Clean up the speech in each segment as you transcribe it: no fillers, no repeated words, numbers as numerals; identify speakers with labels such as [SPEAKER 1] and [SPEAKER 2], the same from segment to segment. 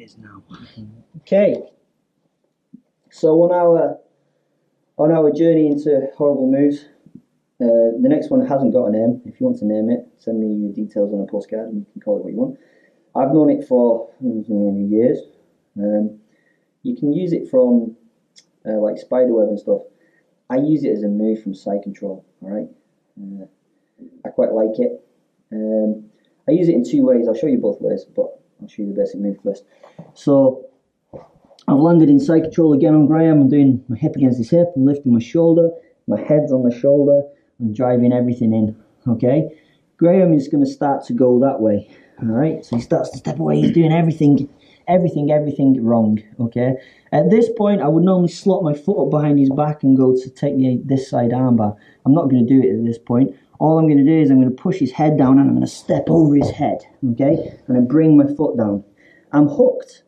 [SPEAKER 1] is now.
[SPEAKER 2] Okay. So on our journey into horrible moves, the next one hasn't got a name. If you want to name it, send me your details on a postcard and you can call it what you want. I've known it for years. You can use it from like spiderweb and stuff. I use it as a move from side control. All right, I quite like it. I use it in two ways. I'll show you both ways, but I'll show you the basic move first. So I've landed in side control again on Graham. I'm doing my hip against his hip. I'm lifting my shoulder. My head's on the shoulder. I'm driving everything in. Okay, Graham is going to start to go that way. All right, so he starts to step away. He's doing everything wrong. Okay, at this point I would normally slot my foot up behind his back and go to take this side armbar. I'm not going to do it at this point. All I'm going to do is I'm going to push his head down and I'm going to step over his head. Okay, and I bring my foot down. I'm hooked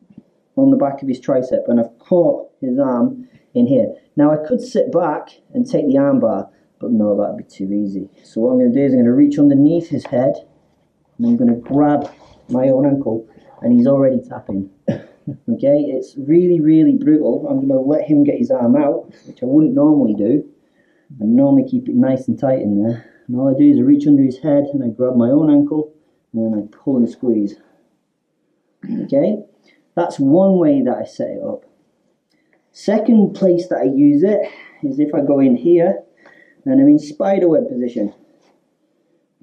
[SPEAKER 2] on the back of his tricep and I've caught his arm in here. Now I could sit back and take the armbar, but no, that'd be too easy. So what I'm going to do is I'm going to reach underneath his head and I'm going to grab my own ankle, and he's already tapping. Okay, it's really, really brutal. I'm going to let him get his arm out, which I wouldn't normally do. I normally keep it nice and tight in there. And all I do is I reach under his head and I grab my own ankle and then I pull and squeeze. Okay, that's one way that I set it up. Second place that I use it is if I go in here and I'm in spiderweb position.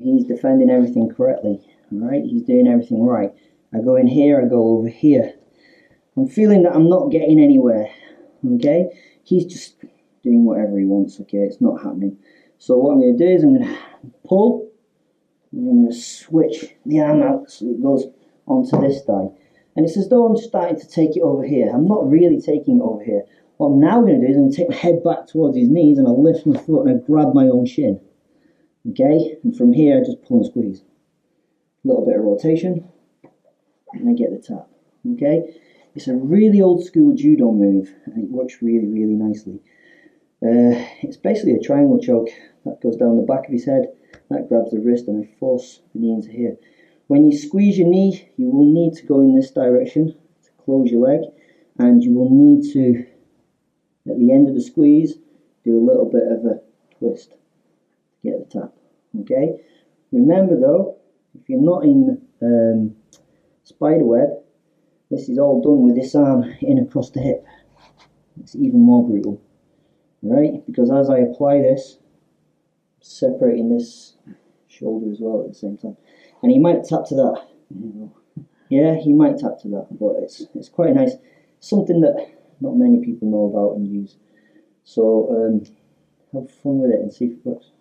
[SPEAKER 2] He's defending everything correctly. Alright, he's doing everything right. I go in here, I go over here. I'm feeling that I'm not getting anywhere. Okay, he's just doing whatever he wants. Okay, it's not happening. So what I'm going to do is I'm going to pull and I'm going to switch the arm out so it goes onto this thigh. And it's as though I'm starting to take it over here. I'm not really taking it over here. What I'm now going to do is I'm going to take my head back towards his knees and I lift my foot and I grab my own shin. Okay, and from here I just pull and squeeze. A little bit of rotation and I get the tap. Okay, it's a really old school judo move and it works really, really nicely. It's basically a triangle choke that goes down the back of his head, that grabs the wrist and I force the knee into here. When you squeeze your knee, you will need to go in this direction to close your leg, and you will need to, at the end of the squeeze, do a little bit of a twist to get the tap. Okay, remember though, if you're not in spiderweb, this is all done with this arm in across the hip. It's even more brutal, right? Because as I apply this, I'm separating this shoulder as well at the same time. And he might tap to that. Yeah, he might tap to that, but it's quite nice. Something that not many people know about and use. So have fun with it and see if it works.